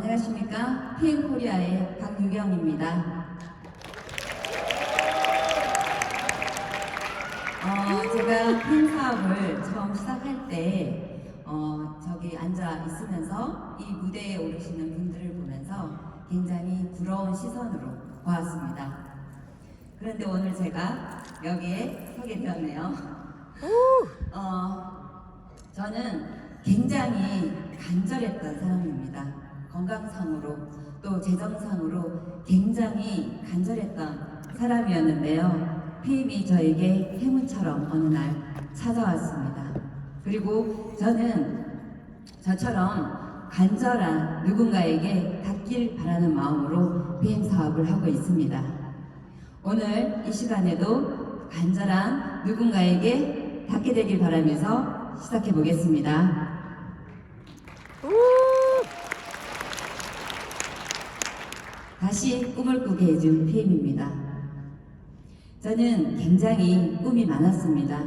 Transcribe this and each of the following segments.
안녕하십니까. PM코리아의 박유경입니다. 제가 PM 사업을 처음 시작할 때 저기 앉아 있으면서 이 무대에 오르시는 분들을 보면서 굉장히 부러운 시선으로 보았습니다. 그런데 오늘 제가 여기에 서게 되었네요. 저는 굉장히 간절했던 사람입니다. 건강상으로 또 재정상으로 굉장히 간절했던 사람이었는데요. PM이 저에게 행운처럼 어느 날 찾아왔습니다. 그리고 저는 저처럼 간절한 누군가에게 닿길 바라는 마음으로 PM 사업을 하고 있습니다. 오늘 이 시간에도 간절한 누군가에게 닿게 되길 바라면서 시작해 보겠습니다. 다시 꿈을 꾸게 해준 PM입니다. 저는 굉장히 꿈이 많았습니다.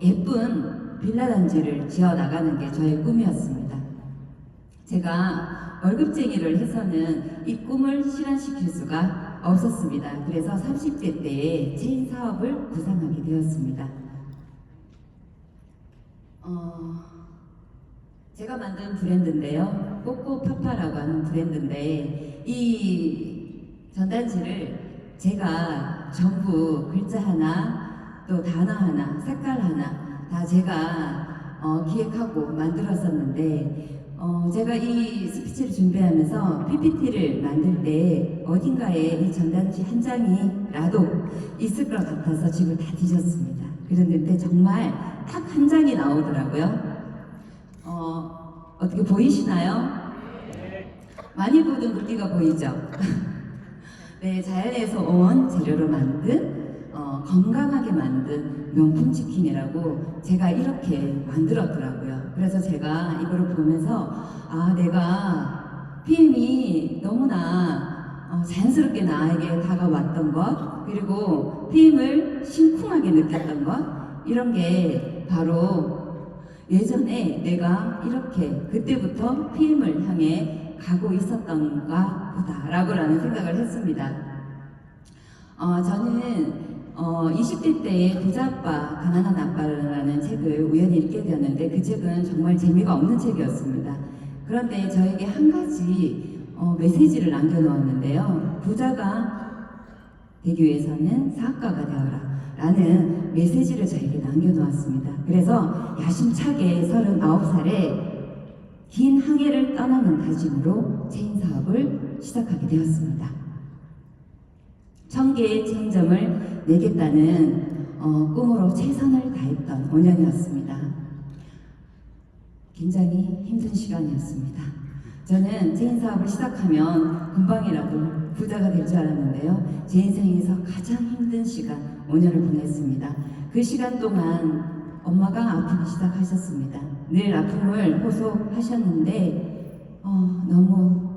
예쁜 빌라 단지를 지어 나가는 게 저의 꿈이었습니다. 제가 월급쟁이를 해서는 이 꿈을 실현시킬 수가 없었습니다. 그래서 30대 때에 체인 사업을 구상하게 되었습니다. 제가 만든 브랜드인데요. 꼬꼬파파라고 하는 브랜드인데 이 전단지를 제가 전부 글자 하나, 또 단어 하나, 색깔 하나 다 제가 기획하고 만들었었는데 제가 이 스피치를 준비하면서 PPT를 만들 때 어딘가에 이 전단지 한 장이라도 있을 것 같아서 집을 다 뒤졌습니다. 그랬는데 정말 딱 한 장이 나오더라고요. 어떻게 보이시나요? 많이 보던 글귀가 보이죠? 네, 자연에서 온 재료로 만든 건강하게 만든 명품 치킨이라고 제가 이렇게 만들었더라고요. 그래서 제가 이거를 보면서 내가 PM이 너무나 자연스럽게 나에게 다가왔던 것, 그리고 PM을 심쿵하게 느꼈던 것, 이런 게 바로 예전에 내가 이렇게 그때부터 PM을 향해 가고 있었던가 보다 라는 생각을 했습니다. 저는 20대 때에 부자아빠 가난한 아빠라는 책을 우연히 읽게 되었는데 그 책은 정말 재미가 없는 책이었습니다. 그런데 저에게 한 가지 메시지를 남겨놓았는데요. 부자가 되기 위해서는 사업가가 되어라 라는 메시지를 저에게 남겨놓았습니다. 그래서 야심차게 39살에 긴 항해를 떠나는 다짐으로 체인 사업을 시작하게 되었습니다. 1000개의 체인점을 내겠다는 꿈으로 최선을 다했던 5년이었습니다. 굉장히 힘든 시간이었습니다. 저는 체인 사업을 시작하면 금방이라도 부자가 될 줄 알았는데요. 제 인생에서 가장 힘든 시간 5년을 보냈습니다. 그 시간 동안 엄마가 아프기 시작하셨습니다. 늘 아픔을 호소하셨는데 너무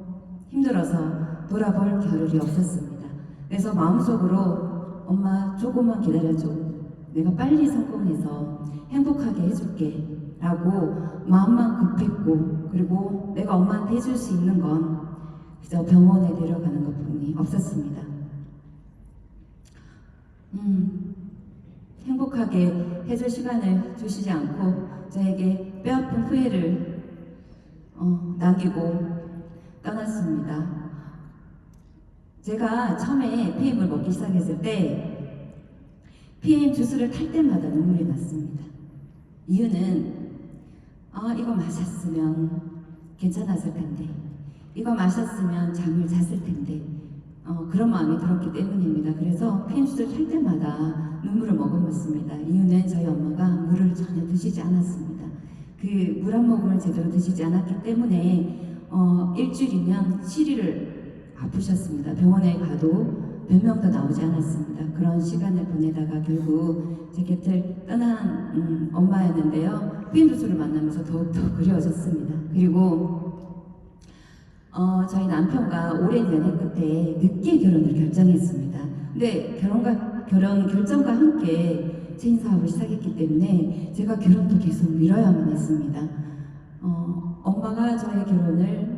힘들어서 돌아볼 겨를이 없었습니다. 그래서 마음속으로 엄마 조금만 기다려줘. 내가 빨리 성공해서 행복하게 해줄게 라고 마음만 급했고, 그리고 내가 엄마한테 해줄 수 있는 건 그저 병원에 데려가는 것뿐이 없었습니다. 행복하게 해줄 시간을 주시지 않고 저에게 뼈아픈 후회를 남기고 떠났습니다. 제가 처음에 PM을 먹기 시작했을 때 PM 주스를 탈 때마다 눈물이 났습니다. 이유는 이거 마셨으면 괜찮았을 텐데, 이거 마셨으면 잠을 잤을 텐데 그런 마음이 들었기 때문입니다. 그래서 PM 주스를 탈 때마다 눈물을 머금었습니다. 이유는 저희 엄마가 물을 전혀 드시지 않았습니다. 그 물 한 모금을 제대로 드시지 않았기 때문에 일주일이면 7일을 아프셨습니다. 병원에 가도 몇 명도 나오지 않았습니다. 그런 시간을 보내다가 결국 제 곁을 떠난 엄마였는데요. PM 주스를 만나면서 더욱더 그리워졌습니다. 그리고 저희 남편과 오랜 연애 끝에 늦게 결혼을 결정했습니다. 근데 결혼 결정과 함께 체인 사업을 시작했기 때문에 제가 결혼도 계속 미뤄야만 했습니다. 엄마가 저의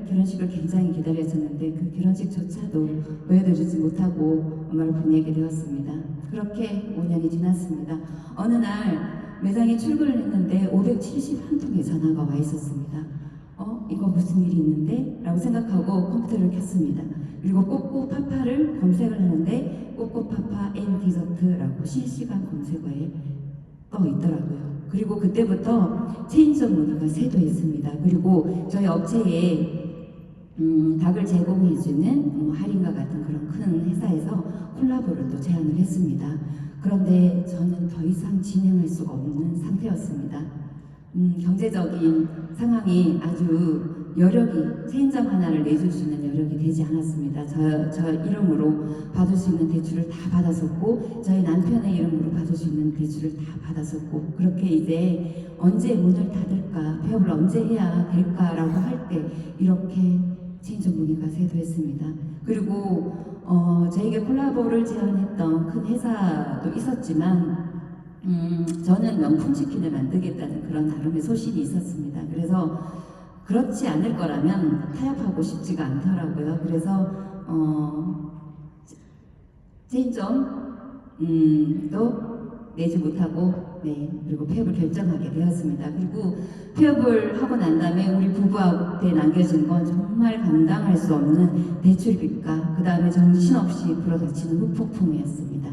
결혼식을 굉장히 기다렸었는데 그 결혼식조차도 보여드리지 못하고 엄마를 보내게 되었습니다. 그렇게 5년이 지났습니다. 어느 날 매장에 출근을 했는데 571통의 전화가 와 있었습니다. 이거 무슨 일이 있는데? 라고 생각하고 컴퓨터를 켰습니다. 그리고 꼬꼬파파를 검색을 하는데 꼬꼬파파 앤 디저트라고 실시간 검색어에 떠 있더라고요. 그리고 그때부터 체인점 문의가 쇄도했습니다. 그리고 저희 업체에 닭을 제공해주는 할인과 같은 그런 큰 회사에서 콜라보를 또 제안을 했습니다. 그런데 저는 더 이상 진행할 수가 없는 상태였습니다. 경제적인 상황이 아주 여력이 체인점 하나를 내줄 수 있는 여력이 되지 않았습니다. 저 이름으로 받을 수 있는 대출을 다 받았었고 저희 남편의 이름으로 받을 수 있는 대출을 다 받았었고 그렇게 이제 언제 문을 닫을까 폐업을 언제 해야 될까라고 할 때 이렇게 체인점 문의가 쇄도했습니다. 그리고 저에게 콜라보를 제안했던 큰 회사도 있었지만 저는 명품 치킨을 만들겠다는 그런 나름의 소신이 있었습니다. 그래서 그렇지 않을 거라면 타협하고 싶지가 않더라고요. 그래서 체인점도 내지 못하고 그리고 폐업을 결정하게 되었습니다. 그리고 폐업을 하고 난 다음에 우리 부부한테 남겨진 건 정말 감당할 수 없는 대출빚과 그 다음에 정신없이 불어닥치는 후폭풍이었습니다.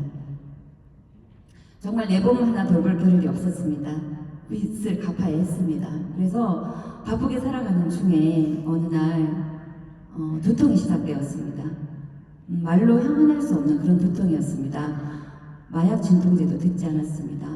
정말 내 몸 하나 돌볼 겨를이 없었습니다. 빚을 갚아야 했습니다. 그래서 바쁘게 살아가는 중에 어느 날 두통이 시작되었습니다. 말로 형언할 수 없는 그런 두통이었습니다. 마약 진통제도 듣지 않았습니다.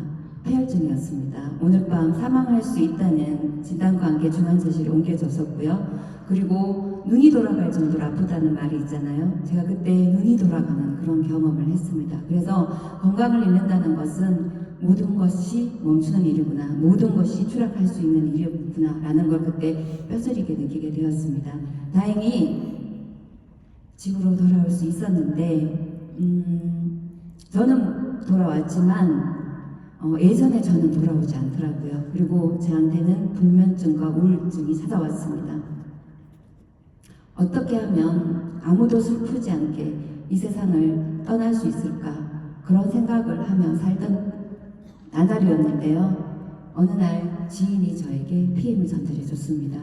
폐혈증이었습니다. 오늘 밤 사망할 수 있다는 진단과 함께 중환자실에 옮겨졌었고요. 그리고 눈이 돌아갈 정도로 아프다는 말이 있잖아요. 제가 그때 눈이 돌아가는 그런 경험을 했습니다. 그래서 건강을 잃는다는 것은 모든 것이 멈추는 일이구나, 모든 것이 추락할 수 있는 일이구나 라는 걸 그때 뼈저리게 느끼게 되었습니다. 다행히 집으로 돌아올 수 있었는데 저는 돌아왔지만 예전에 저는 돌아오지 않더라고요. 그리고 저한테는 불면증과 우울증이 찾아왔습니다. 어떻게 하면 아무도 슬프지 않게 이 세상을 떠날 수 있을까 그런 생각을 하며 살던 나날이었는데요. 어느 날 지인이 저에게 PM을 전달해 줬습니다.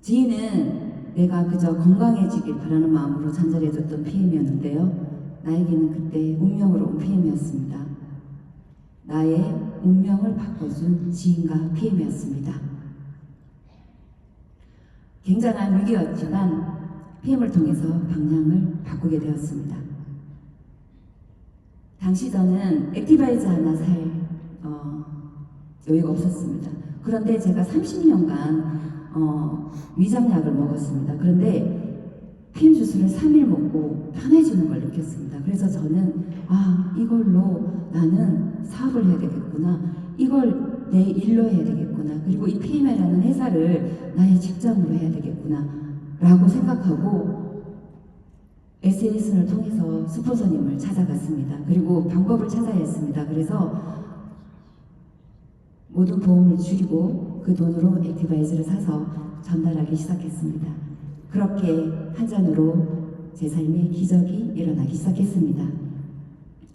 지인은 내가 그저 건강해지길 바라는 마음으로 전달해 줬던 PM이었는데요. 나에게는 그때 운명으로 온 PM이었습니다. 나의 운명을 바꿔준 지인과 PM이었습니다. 굉장한 위기였지만 PM을 통해서 방향을 바꾸게 되었습니다. 당시 저는 액티바이즈 하나 살 여유가 없었습니다. 그런데 제가 30년간 위장약을 먹었습니다. 그런데 PM 주스를 3일 먹고 편해지는 걸 느꼈습니다. 그래서 저는 이걸로 나는 사업을 해야 되겠구나. 이걸 내 일로 해야 되겠구나. 그리고 이 PM이라는 회사를 나의 직장으로 해야 되겠구나 라고 생각하고 SNS를 통해서 스폰서님을 찾아갔습니다. 그리고 방법을 찾아야 했습니다. 그래서 모든 보험을 줄이고 그 돈으로 액티바이즈를 사서 전달하기 시작했습니다. 그렇게 한 잔으로 제 삶에 기적이 일어나기 시작했습니다.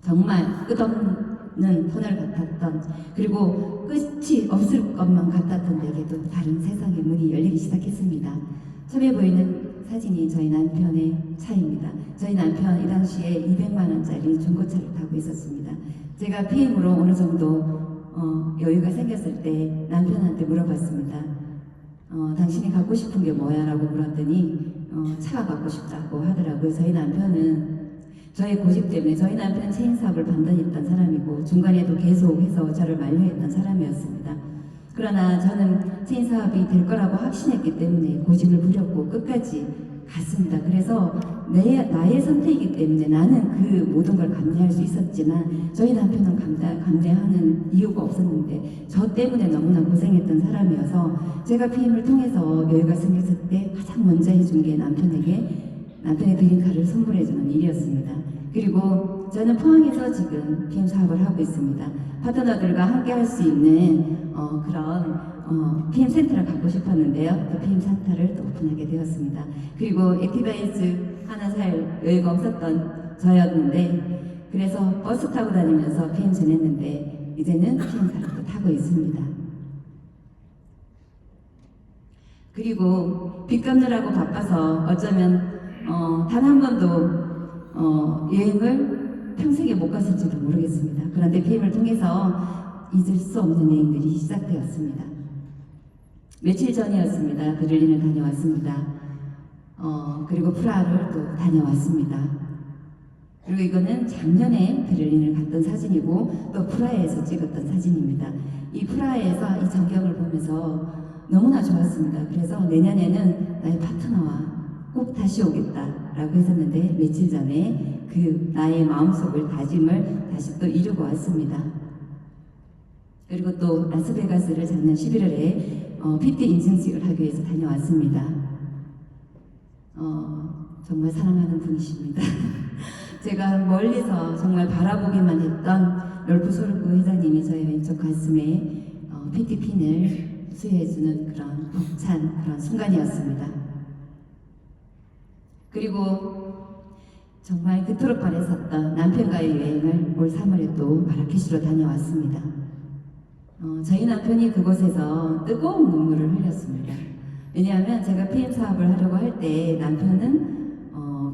정말 끝없는 터널 같았던, 그리고 끝이 없을 것만 같았던 내게도 다른 세상의 문이 열리기 시작했습니다. 처음에 보이는 사진이 저희 남편의 차입니다. 저희 남편 이 당시에 200만 원짜리 중고차를 타고 있었습니다. 제가 PM으로 어느 정도 여유가 생겼을 때 남편한테 물어봤습니다. 당신이 갖고 싶은 게 뭐야? 라고 물었더니 차가 갖고 싶다고 하더라고요. 저희 남편은 저의 고집 때문에, 저희 남편은 체인 사업을 반드시 했던 사람이고 중간에도 계속해서 저를 만류했던 사람이었습니다. 그러나 저는 체인 사업이 될 거라고 확신했기 때문에 고집을 부렸고 끝까지 갔습니다. 그래서 나의 선택이기 때문에 나는 그 모든 걸 감내할 수 있었지만 저희 남편은 감내하는 이유가 없었는데 저 때문에 너무나 고생했던 사람이어서 제가 PM을 통해서 여유가 생겼을 때 가장 먼저 해준 게 남편의 그린카를 선물해주는 일이었습니다. 그리고 저는 포항에서 지금 PM 사업을 하고 있습니다. 파트너들과 함께 할 수 있는 그런 PM 센터를 갖고 싶었는데요. 또 PM 센터를 또 오픈하게 되었습니다. 그리고 액티바이즈 하나 살 여유가 없었던 저였는데, 그래서 버스 타고 다니면서 PM 지냈는데 이제는 PM사를 또 타고 있습니다. 그리고 빚 갚느라고 바빠서 어쩌면 단 한 번도 여행을 평생에 못 갔을지도 모르겠습니다. 그런데 PM을 통해서 잊을 수 없는 여행들이 시작되었습니다. 며칠 전이었습니다. 베를린을 다녀왔습니다. 그리고 프라하를 또 다녀왔습니다. 그리고 이거는 작년에 베를린을 갔던 사진이고 또 프라하에서 찍었던 사진입니다. 이 프라하에서 이 전경을 보면서 너무나 좋았습니다. 그래서 내년에는 나의 파트너와 꼭 다시 오겠다라고 했었는데, 며칠 전에 그 나의 마음속을 다짐을 다시 또 이루고 왔습니다. 그리고 또 라스베가스를 작년 11월에 PT 인증식을 하기 위해서 다녀왔습니다. 정말 사랑하는 분이십니다. 제가 멀리서 정말 바라보기만 했던 롤프 솔구 회장님이 저의 왼쪽 가슴에 PT핀을 수여해주는 그런 벅찬 그런 순간이었습니다. 그리고 정말 그토록 바랬었던 남편과의 여행을 올 3월에 또 마라케시로 다녀왔습니다. 저희 남편이 그곳에서 뜨거운 눈물을 흘렸습니다. 왜냐하면 제가 PM 사업을 하려고 할 때 남편은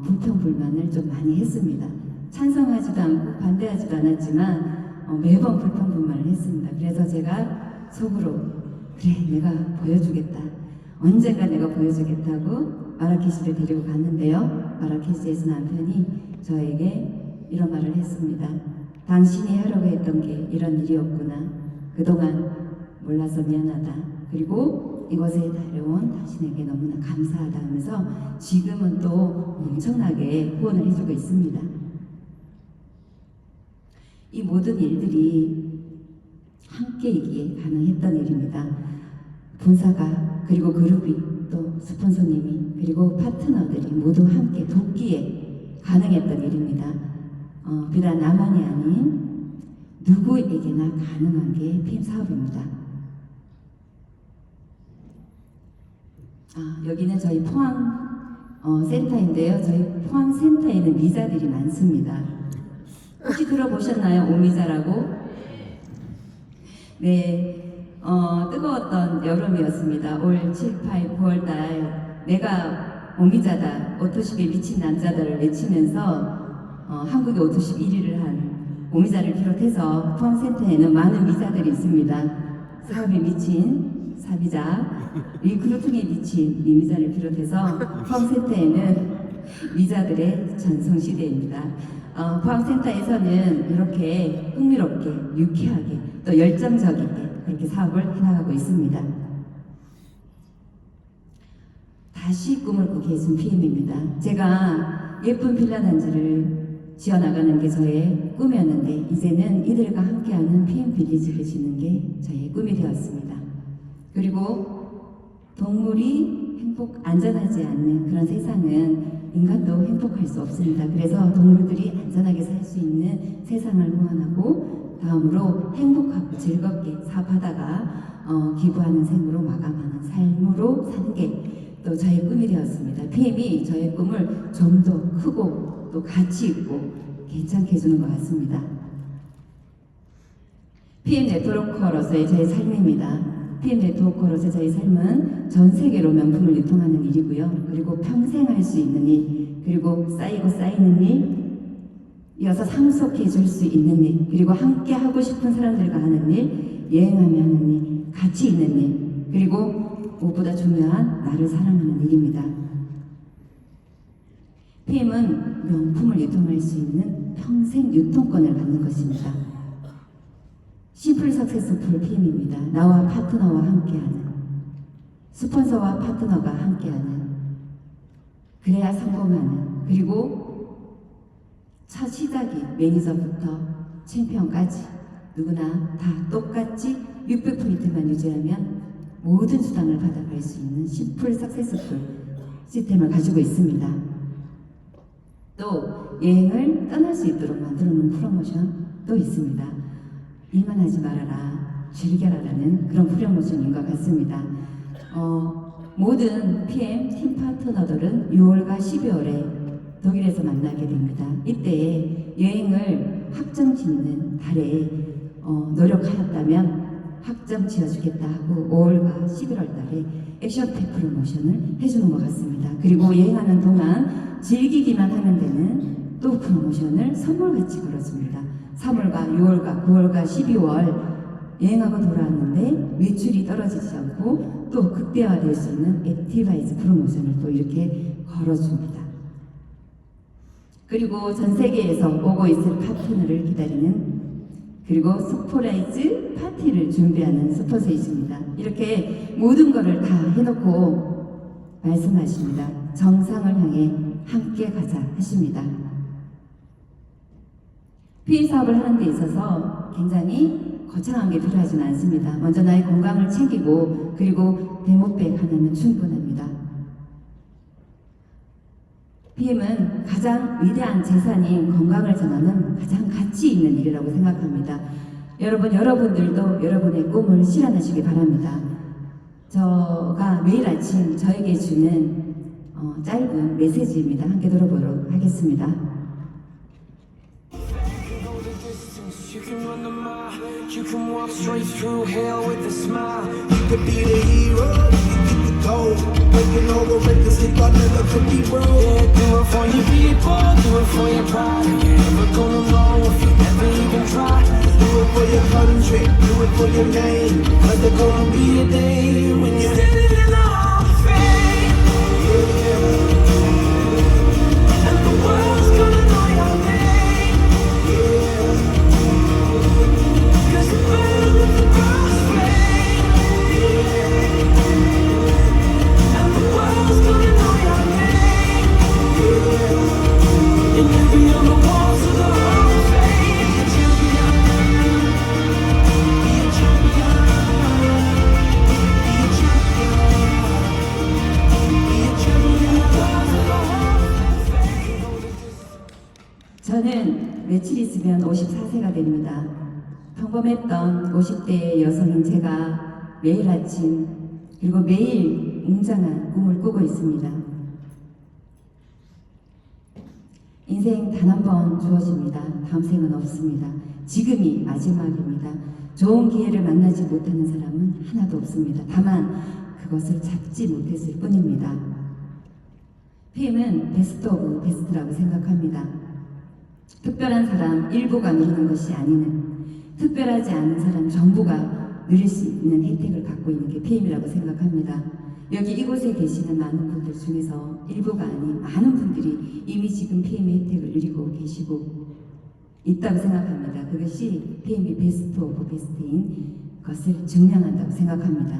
불평불만을 좀 많이 했습니다. 찬성하지도 않고 반대하지도 않았지만 매번 불평불만을 했습니다. 그래서 제가 속으로 그래, 내가 보여주겠다, 언젠가 내가 보여주겠다고 마라케시를 데리고 갔는데요. 마라케시에서 남편이 저에게 이런 말을 했습니다. 당신이 하려고 했던 게 이런 일이었구나. 그동안 몰라서 미안하다. 그리고 이것에 달려온 당신에게 너무나 감사하다 하면서 지금은 또 엄청나게 후원을 해주고 있습니다. 이 모든 일들이 함께이기에 가능했던 일입니다. 본사가, 그리고 그룹이, 또 스폰서님이, 그리고 파트너들이 모두 함께 돕기에 가능했던 일입니다. 비단 나만이 아닌 누구에게나 가능한 게 PM 사업입니다. 여기는 저희 포항 센터인데요. 저희 포항 센터에는 미자들이 많습니다. 혹시 들어보셨나요? 오미자라고? 네, 뜨거웠던 여름이었습니다. 올 7, 8, 9월달 내가 오미자다, 오토십에 미친 남자들을 외치면서 한국의 오토십 1위를 한 오미자를 비롯해서 포항 센터에는 많은 미자들이 있습니다. 사업에 미친 사비자, 리크루팅에 미친 미미자를 비롯해서 포항센터에는 미자들의 전성시대입니다. 포항센터에서는 이렇게 흥미롭게, 유쾌하게, 또 열정적이게 그렇게 사업을 해나가고 있습니다. 다시 꿈을 꾸게 해준 PM입니다. 제가 예쁜 빌라 단지를 지어나가는 게 저의 꿈이었는데, 이제는 이들과 함께하는 PM 빌리지를 짓는 게 저의 꿈이 되었습니다. 그리고 동물이 안전하지 않는 그런 세상은 인간도 행복할 수 없습니다. 그래서 동물들이 안전하게 살 수 있는 세상을 후원하고, 다음으로 행복하고 즐겁게 사업하다가 기부하는 생으로 마감하는 삶으로 사는 게 또 저의 꿈이 되었습니다. PM이 저의 꿈을 좀 더 크고 또 가치 있고 괜찮게 해주는 것 같습니다. PM 네트워커로서의 저의 삶입니다. PM 네트워커로서의 저희 삶은 전 세계로 명품을 유통하는 일이고요. 그리고 평생 할 수 있는 일, 그리고 쌓이고 쌓이는 일, 이어서 상속해 줄 수 있는 일, 그리고 함께 하고 싶은 사람들과 하는 일, 여행하며 하는 일, 가치 있는 일, 그리고 무엇보다 중요한 나를 사랑하는 일입니다. PM은 명품을 유통할 수 있는 평생 유통권을 갖는 것입니다. 심플 석세스풀 PM입니다. 나와 파트너와 함께하는, 스폰서와 파트너가 함께하는, 그래야 성공하는, 그리고 첫 시작이 매니저부터 챔피언까지 누구나 다 똑같이 600포인트만 유지하면 모든 수당을 받아갈 수 있는 심플 석세스풀 시스템을 가지고 있습니다. 또 여행을 떠날 수 있도록 만들어 놓은 프로모션도 있습니다. 일만 하지 말아라, 즐겨라라는 그런 프로모션인 것 같습니다. 모든 PM 팀 파트너들은 6월과 12월에 독일에서 만나게 됩니다. 이때에 여행을 확정 짓는 달에 노력하였다면 확정 지어주겠다 하고 5월과 11월 달에 액션팩 프로모션을 해주는 것 같습니다. 그리고 여행하는 동안 즐기기만 하면 되는 또 프로모션을 선물같이 걸어줍니다. 3월과 6월과 9월과 12월 여행하고 돌아왔는데 매출이 떨어지지 않고 또 극대화될 수 있는 액티바이즈 프로모션을 또 이렇게 걸어줍니다. 그리고 전 세계에서 오고 있을 파트너를 기다리는 그리고 서프라이즈 파티를 준비하는 스포츠이십니다. 이렇게 모든 것을 다 해놓고 말씀하십니다. 정상을 향해 함께 가자 하십니다. PA 사업을 하는 데 있어서 굉장히 거창한 게 필요하지는 않습니다. 먼저 나의 건강을 챙기고 그리고 데모백 하나면 충분합니다. PM은 가장 위대한 재산인 건강을 전하는 가장 가치 있는 일이라고 생각합니다. 여러분들도 여러분의 꿈을 실현하시기 바랍니다. 제가 매일 아침 저에게 주는 짧은 메시지입니다. 함께 들어보도록 하겠습니다. You can run a mile, you can walk straight through hell with a smile. You could be the hero, you can get the gold. Breaking all the records they thought never could be broke. Yeah, do it for your people, do it for your pride. You're never gonna know if you never even try. Do it for your country, do it for your name. Cause there's gonna be a day when you're standing in the hall of fame. Yeah. And the world's gonna know your name. Yeah. Cause the burn with the cross flame. Yeah. And the world's gonna know your name. Yeah. And you'll be on the walls of the hall of fame. Be a champion. Be a champion. Be a champion. Be a champion. Walls of the hall of fame. 저는 며칠 있으면 54세가 됩니다. 평범했던 50대의 여성인 제가 매일 아침 그리고 매일 웅장한 꿈을 꾸고 있습니다. 인생 단 한 번 주어집니다. 다음 생은 없습니다. 지금이 마지막입니다. 좋은 기회를 만나지 못하는 사람은 하나도 없습니다. 다만 그것을 잡지 못했을 뿐입니다. PM은 베스트 오브 베스트라고 생각합니다. 특별한 사람 일부가 누리는 것이 아니는 특별하지 않은 사람 전부가 누릴 수 있는 혜택을 갖고 있는 게 PM이라고 생각합니다. 여기 이곳에 계시는 많은 분들 중에서 일부가 아닌 많은 분들이 이미 지금 PM의 혜택을 누리고 계시고 있다고 생각합니다. 그것이 PM이 베스트 오브 베스트인 것을 증명한다고 생각합니다.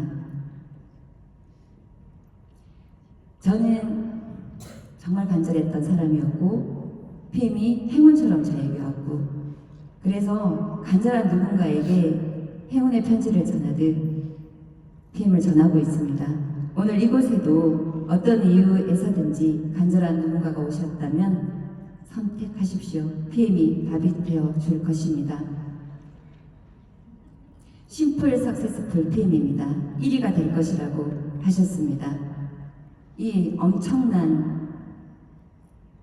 저는 정말 간절했던 사람이었고 PM이 행운처럼 저에게 왔고 그래서 간절한 누군가에게 행운의 편지를 전하듯 PM을 전하고 있습니다. 오늘 이곳에도 어떤 이유에서든지 간절한 누군가가 오셨다면 선택하십시오. PM이 답이 되어 줄 것입니다. 심플 석세스풀 PM입니다. 1위가 될 것이라고 하셨습니다. 이 엄청난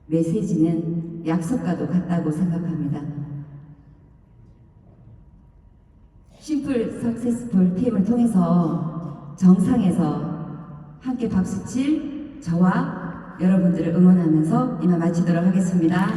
메시지는 약속과도 같다고 생각합니다. 심플 석세스풀 PM을 통해서 정상에서 함께 박수칠 저와 여러분들을 응원하면서 이만 마치도록 하겠습니다.